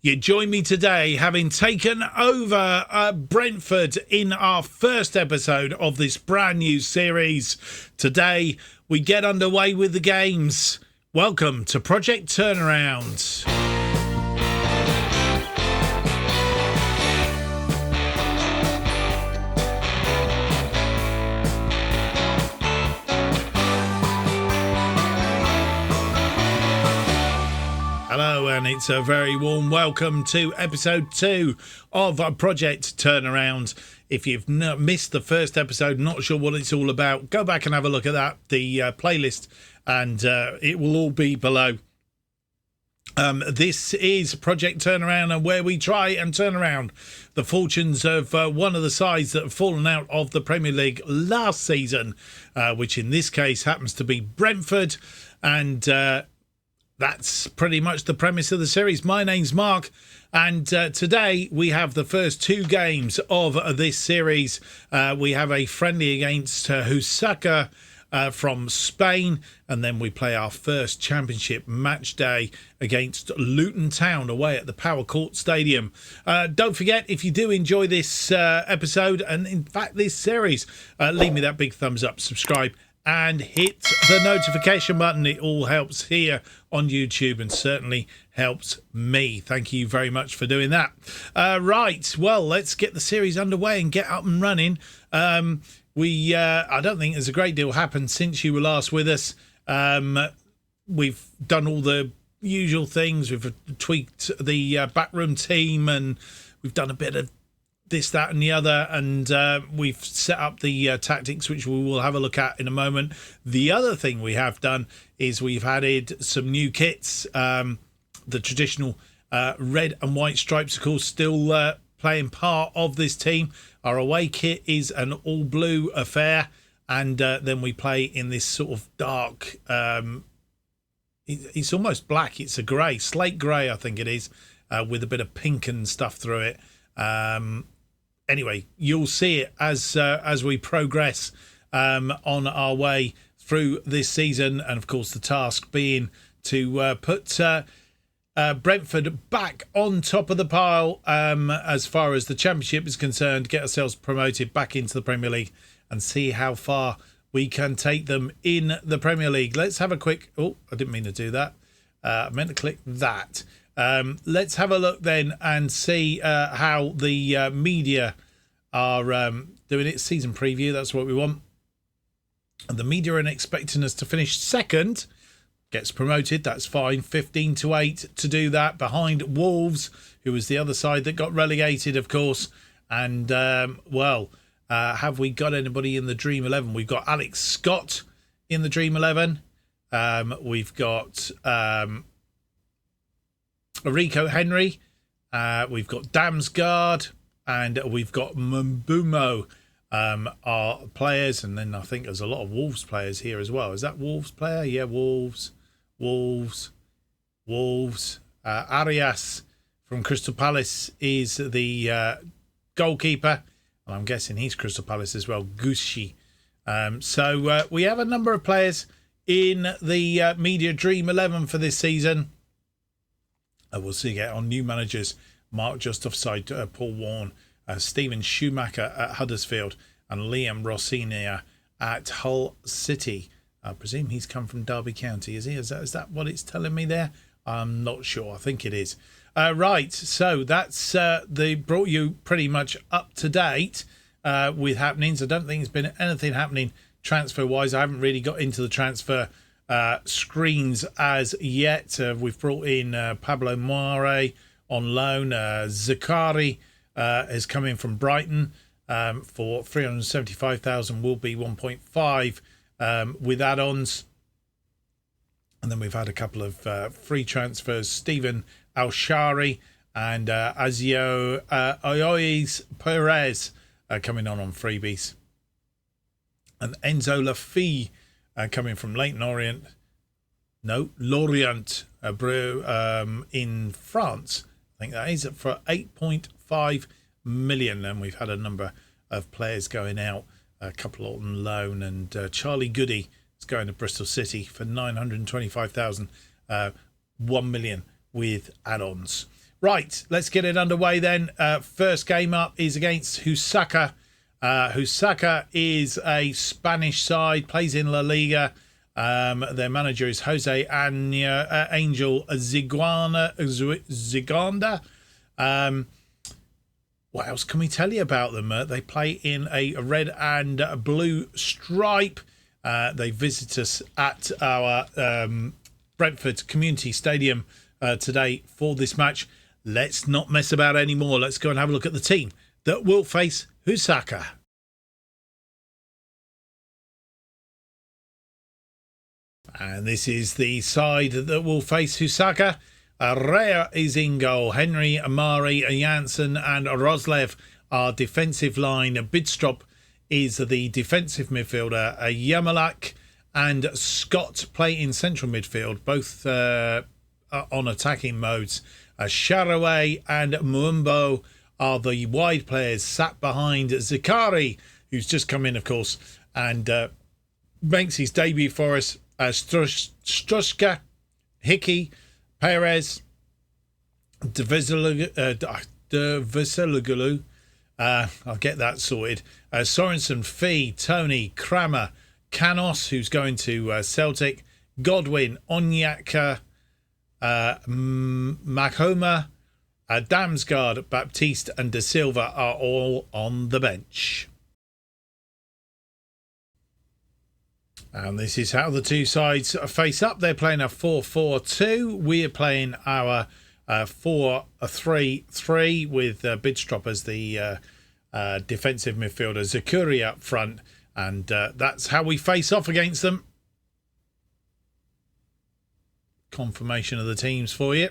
You join me today, having taken over Brentford in our first episode of this brand new series. Today, we get underway with the games. Welcome to Project Turnaround. Hello, and it's a very warm welcome to episode 2 of Project Turnaround. If you've missed the first episode, not sure what it's all about, go back and have a look at that, the playlist, and it will all be below. This is Project Turnaround, and where we try and turn around the fortunes of one of the sides that have fallen out of the Premier League last season, which in this case happens to be Brentford, and that's pretty much the premise of the series. My name's Mark, and today we have the first 2 games of this series. We have a friendly against Huseca from Spain, and then we play our first championship match day against Luton Town away at the Power Court Stadium. Don't forget, if you do enjoy this episode, and in fact this series, leave me that big thumbs up, subscribe, and hit the notification button. It all helps here on YouTube and certainly helps me. Thank you very much for doing that. Right, well, let's get the series underway and get up and running. I don't think there's a great deal happened since you were last with us. We've done all the usual things. We've tweaked the backroom team, and we've done a bit of this, that and the other, and we've set up the tactics, which we will have a look at in a moment. The other thing we have done is we've added some new kits. The traditional red and white stripes, of course, still playing part of this team. Our away kit is an all blue affair, and then we play in this sort of dark, it's almost black, it's a grey, slate grey I think it is, with a bit of pink and stuff through it. Anyway, you'll see it as we progress on our way through this season, and of course the task being to put Brentford back on top of the pile as far as the Championship is concerned, get ourselves promoted back into the Premier League and see how far we can take them in the Premier League. Let's have a quick... Oh, I didn't mean to do that. I meant to click that. Let's have a look then and see how the media are doing it. Season preview, that's what we want. And the media are expecting us to finish second. Gets promoted, that's fine. 15-8 to do that, behind Wolves, who was the other side that got relegated, of course. And, have we got anybody in the Dream 11? We've got Alex Scott in the Dream 11. We've got... Rico Henry, we've got Damsgaard, and we've got Mbumo are players, and then I think there's a lot of Wolves players here as well. Is that Wolves player? Yeah, Wolves. Arias from Crystal Palace is the goalkeeper, and I'm guessing he's Crystal Palace as well, Gucci. So we have a number of players in the Media Dream 11 for this season. We'll see get on new managers: Mark Just Offside, Paul Warne, Stephen Schumacher at Huddersfield, and Liam Rossinia at Hull City. I presume he's come from Derby County, is he? Is that what it's telling me there? I'm not sure. I think it is. Right, so that's they brought you pretty much up to date with happenings. I don't think there's been anything happening transfer-wise. I haven't really got into the transfer screens as yet. We've brought in Pablo Mare on loan. Zakari has come in from Brighton for 375,000, will be 1.5 with add-ons. And then we've had a couple of free transfers: Stephen Alshari and Azio Oyois Perez coming on freebies, and Enzo Lafille coming from Lorient in France. I think that is for 8.5 million. And we've had a number of players going out, a couple on loan, and Charlie Goody is going to Bristol City for 925,000, 1 million with add-ons. Right, let's get it underway then. First game up is against Huseca. Huseca is a Spanish side, plays in La Liga. Their manager is Jose Angel Ziganda. What else can we tell you about them? They play in a red and blue stripe. They visit us at our Brentford Community Stadium today for this match. Let's not mess about anymore. Let's go and have a look at the team that will face Huseca. And this is the side that will face Huseca. Rea is in goal. Henry, Amari, Janssen and Roslev are defensive line. Bidstrup is the defensive midfielder. Yamalak and Scott play in central midfield, both on attacking modes. Sharaway and Muumbo are the wide players sat behind Zakari, who's just come in, of course, and makes his debut for us. Strushka, Hickey, Perez, Deveselugulu, I'll get that sorted. Sorensen, Fee, Tony, Kramer, Canos, who's going to Celtic, Godwin, Onyaka, Makoma, Damsgaard, Baptiste and De Silva are all on the bench. And this is how the two sides face up. They're playing a 4-4-2. We're playing our 4-3-3 with Bidstrup as the defensive midfielder, Zakuri up front. And that's how we face off against them. Confirmation of the teams for you.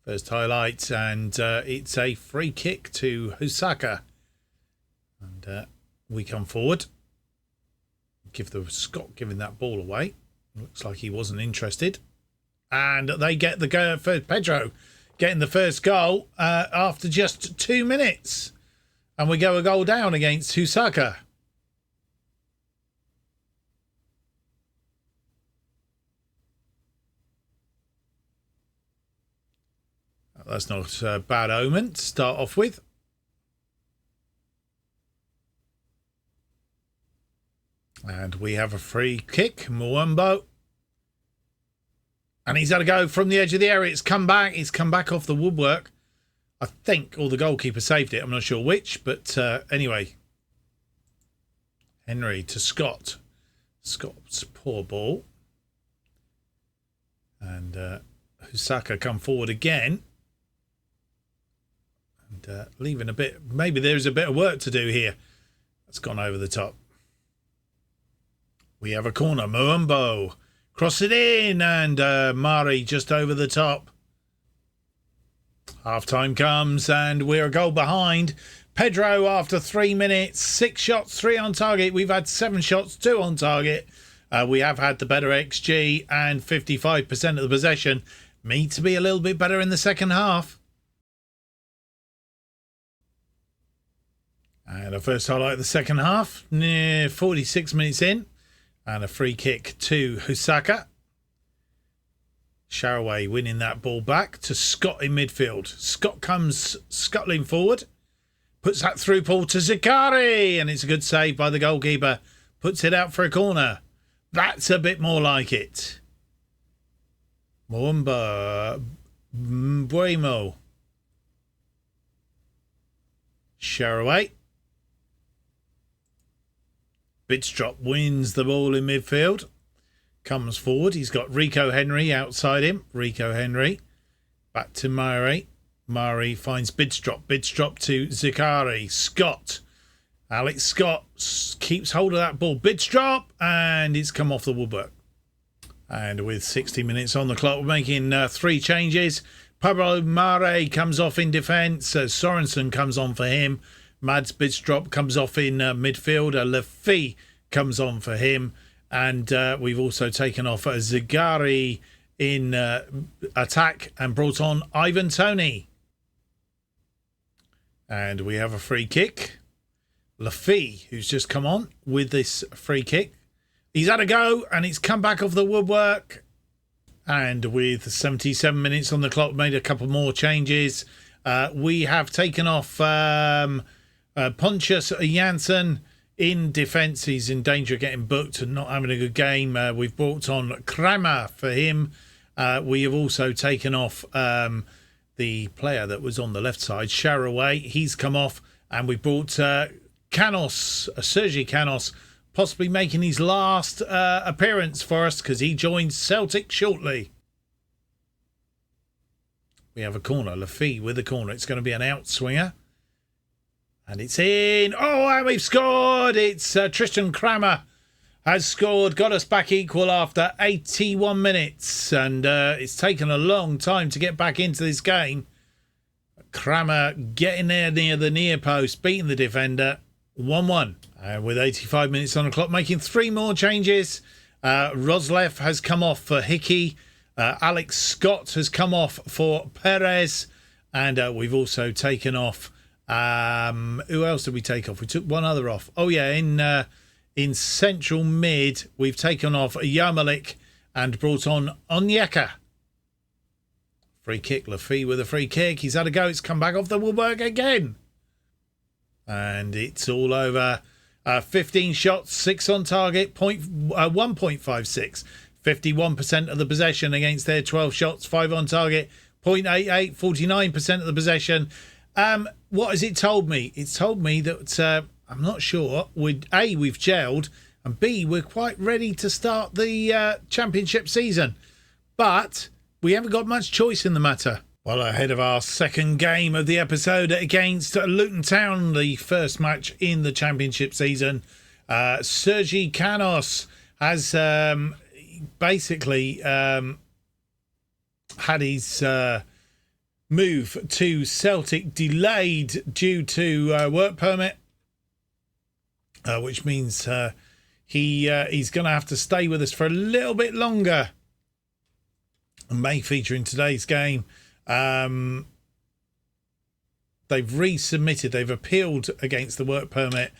First highlight, and it's a free kick to Huseca. And we come forward. Scott giving that ball away. Looks like he wasn't interested. And they get the go for Pedro, getting the first goal after just 2 minutes. And we go a goal down against Huseca. That's not a bad omen to start off with. And we have a free kick. Muumbo. And he's had a go from the edge of the area. It's come back. It's come back off the woodwork, I think, or the goalkeeper saved it. I'm not sure which. But anyway. Henry to Scott. Scott's poor ball. And Huseca come forward again. And leaving a bit, maybe there's a bit of work to do here. That's gone over the top. We have a corner. Muumbo cross it in, and Mari just over the top. Half time comes, and we're a goal behind. Pedro after 3 minutes, 6 shots, 3 on target. We've had 7 shots, 2 on target. We have had the better XG and 55% of the possession. Need to be a little bit better in the second half. And a first highlight of the second half, near 46 minutes in. And a free kick to Huseca. Sharaway winning that ball back to Scott in midfield. Scott comes scuttling forward. Puts that through ball to Zakari. And it's a good save by the goalkeeper. Puts it out for a corner. That's a bit more like it. Muumbo. Mbuemo. Sharaway. Bidstrup wins the ball in midfield. Comes forward. He's got Rico Henry outside him. Rico Henry. Back to Mari. Mari finds Bidstrup. Bidstrup to Zakari. Scott. Alex Scott keeps hold of that ball. Bidstrup. And it's come off the woodwork. And with 60 minutes on the clock, we're making 3 changes. Pablo Mare comes off in defence. Sorensen comes on for him. Mads Bidstrup comes off in midfield. Lafy comes on for him. And we've also taken off Zagari in attack and brought on Ivan Toney. And we have a free kick. Lafy, who's just come on with this free kick. He's had a go and it's come back off the woodwork. And with 77 minutes on the clock, made a couple more changes. We have taken off Pontius Janssen in defence. He's in danger of getting booked and not having a good game. We've brought on Kramer for him. We have also taken off the player that was on the left side, Sharaway. He's come off, and we brought Canos, Sergi Canos, possibly making his last appearance for us because he joins Celtic shortly. We have a corner, Lafille with a corner. It's going to be an outswinger. And it's in. Oh, and we've scored. It's Tristan Kramer has scored, got us back equal after 81 minutes. And it's taken a long time to get back into this game. Kramer getting there near the near post, beating the defender. 1-1. With 85 minutes on the clock, making 3 more changes. Roslev has come off for Hickey. Alex Scott has come off for Perez. And we've also taken off... who else did we take off? We took one other off. Oh, yeah, in central mid, we've taken off Yarmolik and brought on Onyeka. Free kick, Lafille with a free kick. He's had a go. It's come back off the woodwork again. And it's all over. 15 shots, 6 on target, 1.56. 51% of the possession against their 12 shots, 5 on target, 0.88, 49% of the possession. What has it told me? It's told me that I'm not sure. We've gelled, and B, we're quite ready to start the championship season. But we haven't got much choice in the matter. Well, ahead of our second game of the episode against Luton Town, the first match in the championship season, Sergi Canos has basically had his move to Celtic delayed due to work permit, which means he's going to have to stay with us for a little bit longer and may feature in today's game. They've resubmitted, they've appealed against the work permit.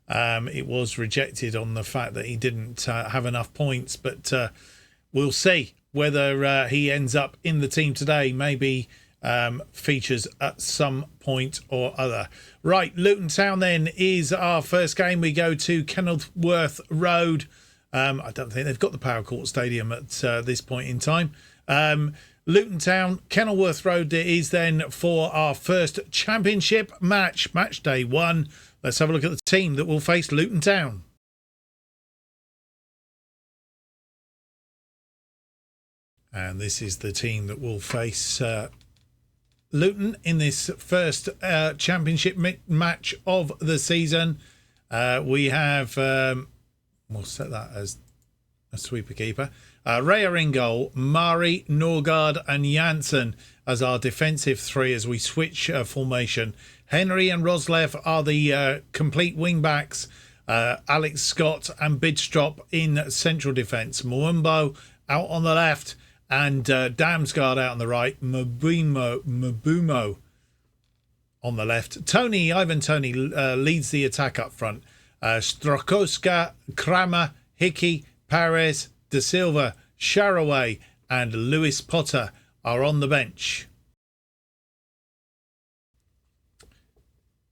It was rejected on the fact that he didn't have enough points, but we'll see whether he ends up in the team today. Maybe features at some point or other. Right, Luton Town then is our first game. We go to Kenilworth Road. I don't think they've got the Power Court Stadium at this point in time. Luton Town, Kenilworth Road it is then for our first championship match, match day 1. Let's have a look at the team that will face Luton Town. And this is the team that will face Luton in this first championship match of the season. We have, we'll set that as a sweeper keeper. Raya in goal, Mari, Norgard and Janssen as our defensive 3 as we switch formation. Henry and Roslev are the complete wing backs. Alex Scott and Bidstrop in central defence. Mwumbo out on the left and Damsgaard out on the right. Mabumo on the left. Ivan Tony leads the attack up front. Strokowska, Kramer, Hickey, Perez, De Silva, Sharaway and Lewis Potter are on the bench.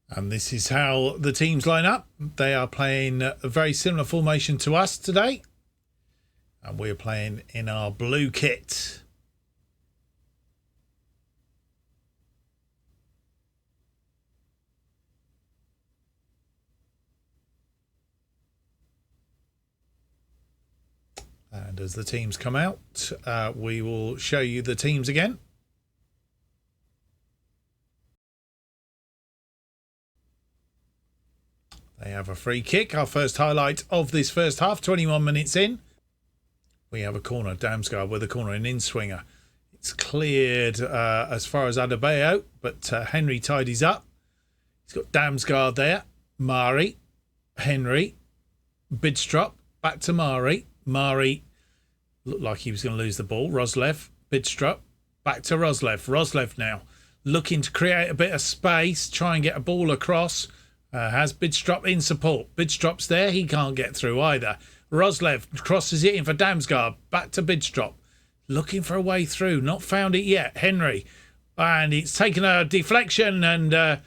And this is how the teams line up. They are playing a very similar formation to us today. And we're playing in our blue kit. And as the teams come out, we will show you the teams again. They have a free kick. Our first highlight of this first half, 21 minutes in. We have a corner, Damsgaard with a corner, an in-swinger. It's cleared as far as Adebayo, but Henry tidies up. He's got Damsgaard there. Mari, Henry, Bidstrop, back to Mari. Mari looked like he was going to lose the ball. Roslev, Bidstrop, back to Roslev. Roslev now looking to create a bit of space, try and get a ball across. Has Bidstrop in support. Bidstrop's there. He can't get through either. Roslev crosses it in for Damsgaard. Back to Bidstrop. Looking for a way through. Not found it yet. Henry. And it's taken a deflection, and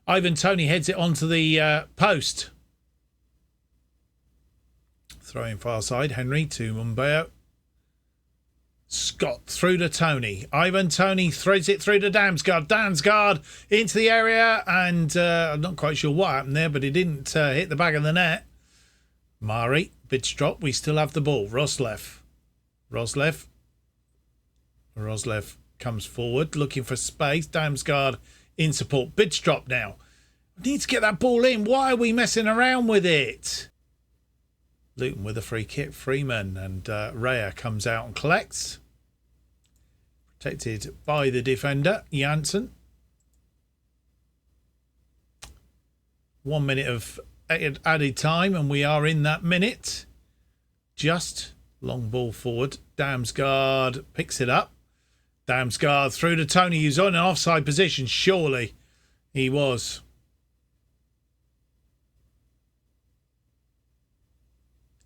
Ivan Toney heads it onto the post. Throwing far side. Henry to Mumbeo. Scott through to Toney. Ivan Toney throws it through to Damsgaard. Damsgaard into the area, and I'm not quite sure what happened there, but he didn't hit the back of the net. Mari, Bidstrop, we still have the ball. Roslev comes forward, looking for space. Damsgaard in support. Bidstrop now. Need to get that ball in. Why are we messing around with it? Luton with a free kick. Freeman, and Raya comes out and collects. Protected by the defender, Janssen. 1 minute of added time, and we are in that minute. Just long ball forward. Damsgaard picks it up. Damsgaard through to Toney, who's on an offside position. Surely he was.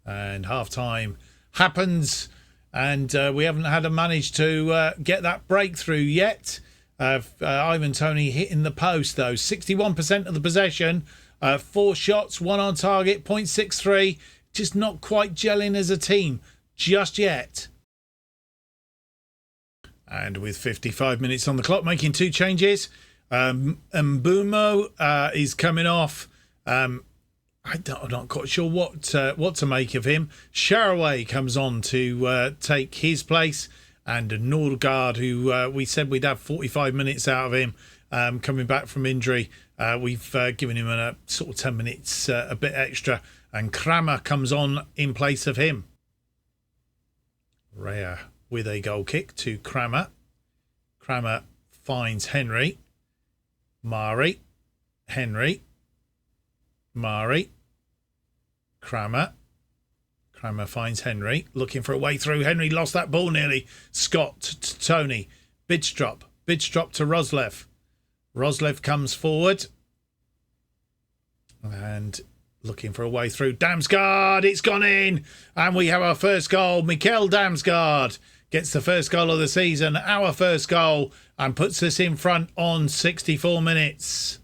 And half time happens, and we haven't managed to get that breakthrough yet. Ivan Toney hitting the post though. 61% of the possession, 4 shots, 1 on target, 0.63. Just not quite gelling as a team just yet. And with 55 minutes on the clock, making 2 changes. Mbumo is coming off. I'm not quite sure what to make of him. Sharaway comes on to take his place, and Nordgaard, who we said we'd have 45 minutes out of him, coming back from injury. We've given him a sort of 10 minutes, a bit extra, and Kramer comes on in place of him. Rea with a goal kick to Kramer. Kramer finds Henry. Mari. Henry. Mari. Kramer. Kramer finds Henry. Looking for a way through. Henry lost that ball nearly. Scott to Toney. Bidstrop. Bidstrop to Roslev. Roslev comes forward. And looking for a way through. Damsgaard. It's gone in. And we have our first goal. Mikkel Damsgaard gets the first goal of the season. Our first goal. And puts us in front on 64 minutes.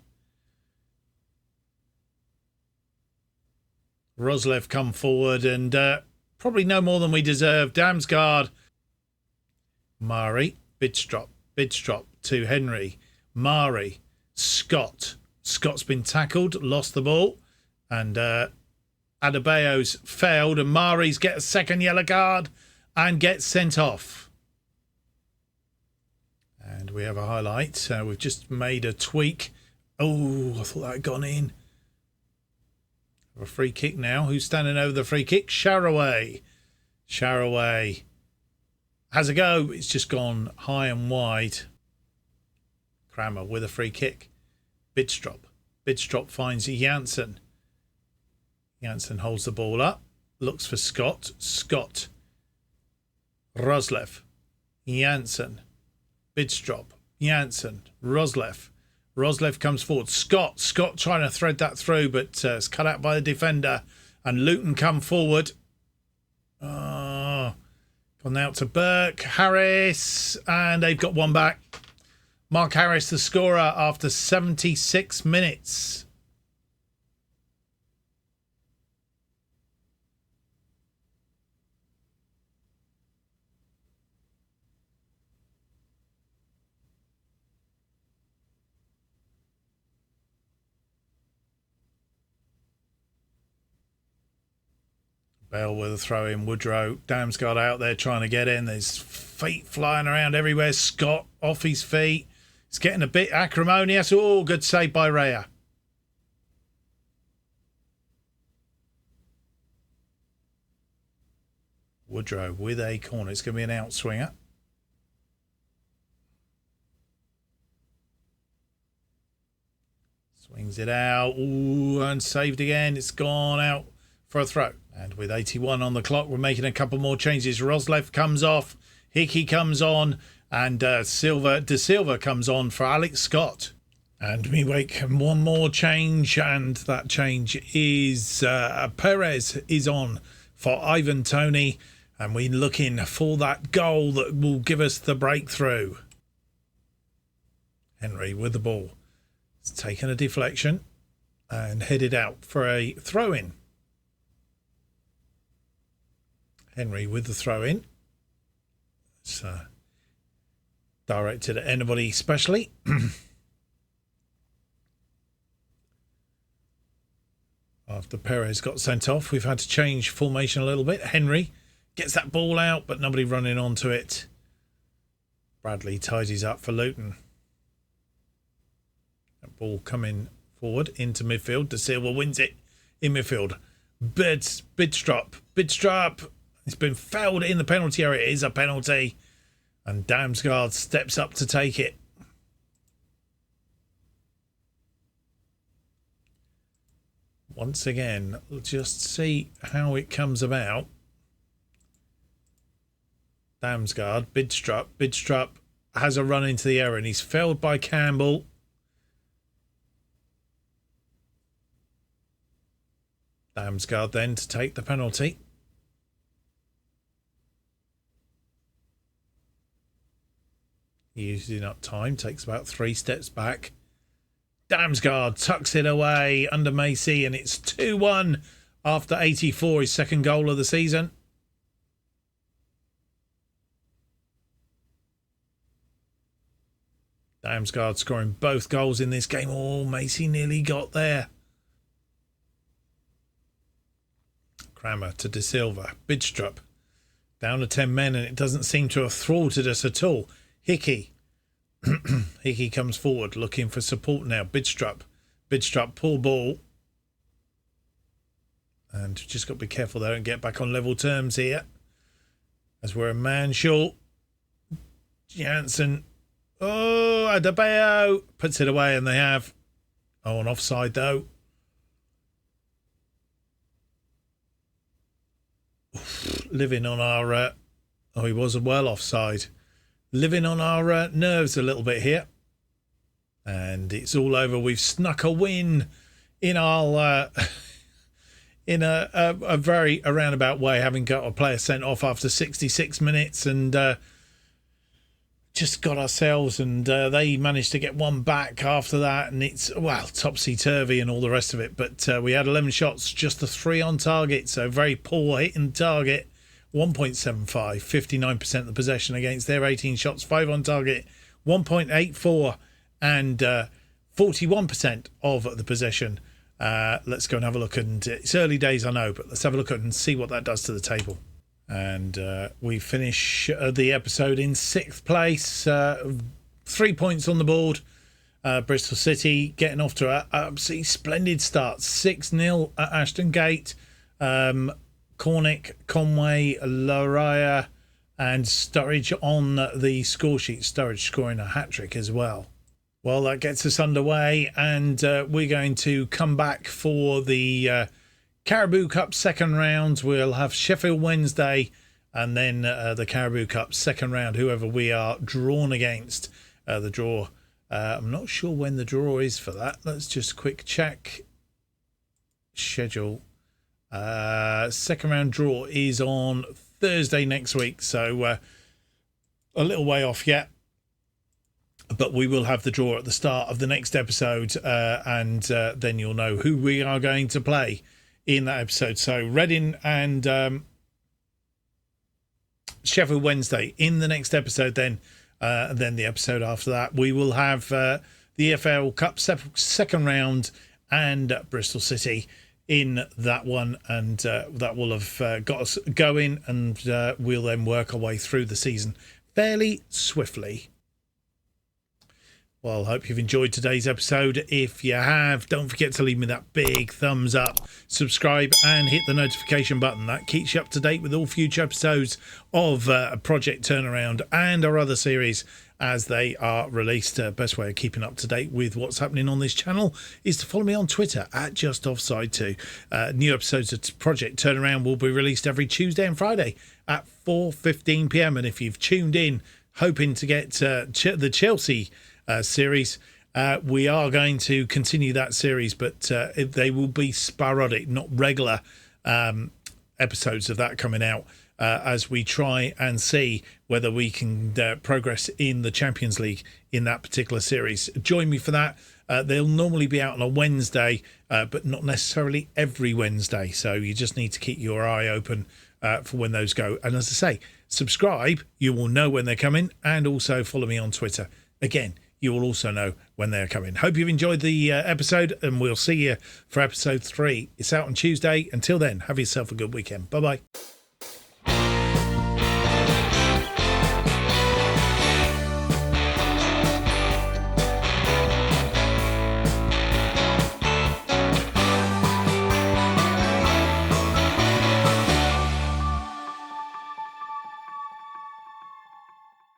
Roslev come forward, and probably no more than we deserve. Damsgaard. Mari. Bidstrop. Bidstrop to Henry. Mari. Scott. Scott's been tackled, lost the ball, and Adebayo's failed, and Mari's get a second yellow card and gets sent off. And we have a highlight. We've just made a tweak. Oh, I thought that had gone in. A free kick now. Who's standing over the free kick? Sharaway. Sharaway has a go. It's just gone high and wide. Kramer with a free kick. Bidstrop. Bidstrop finds Janssen. Janssen holds the ball up. Looks for Scott. Scott. Roslev. Janssen. Bidstrop. Janssen. Roslev. Roslev comes forward. Scott trying to thread that through, but it's cut out by the defender. And Luton come forward. Gone out to Burke. Harris. And they've got one back. Mark Harris, the scorer, after 76 minutes. Bell with a throw in. Woodrow. Damsgaard out there trying to get in. There's feet flying around everywhere. Scott off his feet. It's getting a bit acrimonious. Oh, good save by Raya. Woodrow with a corner. It's going to be an outswinger. Swings it out. Ooh, and saved again. It's gone out for a throw. And with 81 on the clock, we're making a couple more changes. Roslev comes off. Hickey comes on. And De Silva comes on for Alex Scott. And we make one more change. And that change is Perez is on for Ivan Toney, and we're looking for that goal that will give us the breakthrough. Henry with the ball. It's taken a deflection and headed out for a throw-in. Henry with the throw-in. It's directed at anybody specially. After Perez got sent off, we've had to change formation a little bit. Henry gets that ball out, but nobody running onto it. Bradley tidies up for Luton. That ball coming forward into midfield. De Silva wins it in midfield. Bidstrup. It's been fouled in the penalty area. It is a penalty. And Damsgaard steps up to take it. Once again, let's just see how it comes about. Damsgaard, Bidstrup has a run into the area and he's felled by Campbell. Damsgaard then to take the penalty. Using up time, takes about 3 steps back. Damsgaard tucks it away under Macy, and it's 2-1 after 84, his second goal of the season. Damsgaard scoring both goals in this game. Oh, Macy nearly got there. Crammer to De Silva. Bidstrup down to 10 men, and it doesn't seem to have thwarted us at all. Hickey. Hickey comes forward looking for support now. Bidstrup, pull ball. And just got to be careful there and get back on level terms here. As we're a man short. Jansen. Oh, Adebayo puts it away, and they have. Oh, an offside though. Living on our... he was well offside. Living on our nerves a little bit here. And it's all over. We've snuck a win in our... in a very roundabout way, having got a player sent off after 66 minutes and just got ourselves, and they managed to get one back after that, and it's, well, topsy-turvy and all the rest of it. But we had 11 shots, just the 3 on target, so very poor hitting target. 1.75, 59% of the possession against their 18 shots, 5 on target, 1.84, and 41% of the possession. Let's go and have a look, and it's early days, I know, but let's have a look and see what that does to the table. And we finish the episode in 6th place, 3 points on the board. Bristol City getting off to an absolutely splendid start, 6-0 at Ashton Gate. Cornick, Conway, Laria and Sturridge on the score sheet. Sturridge scoring a hat-trick as well. Well, that gets us underway, and we're going to come back for the Caribou Cup second round. We'll have Sheffield Wednesday, and then the Caribou Cup second round, whoever we are drawn against. The draw, I'm not sure when the draw is for that. Let's just quick check. Schedule. Second round draw is on Thursday next week, so a little way off yet. But we will have the draw at the start of the next episode, and then you'll know who we are going to play in that episode. So Reading and Sheffield Wednesday in the next episode, then and then the episode after that. We will have the EFL Cup second round and Bristol City in that one, and that will have got us going, and we'll then work our way through the season fairly swiftly. Well, I hope you've enjoyed today's episode. If you have, don't forget to leave me that big thumbs up, subscribe and hit the notification button. That keeps you up to date with all future episodes of Project Turnaround and our other series as they are released. Best way of keeping up to date with what's happening on this channel is to follow me on Twitter at JustOffsideToo. New episodes of Project Turnaround will be released every Tuesday and Friday at 4:15 p.m. And if you've tuned in hoping to get the Chelsea series, we are going to continue that series, but they will be sporadic, not regular episodes of that coming out as we try and see whether we can progress in the Champions League in that particular series. Join me for that. They'll normally be out on a Wednesday, but not necessarily every Wednesday. So you just need to keep your eye open for when those go. And as I say, subscribe. You will know when they're coming. And also follow me on Twitter. Again, you will also know when they're coming. Hope you've enjoyed the episode, and we'll see you for episode 3. It's out on Tuesday. Until then, have yourself a good weekend. Bye-bye.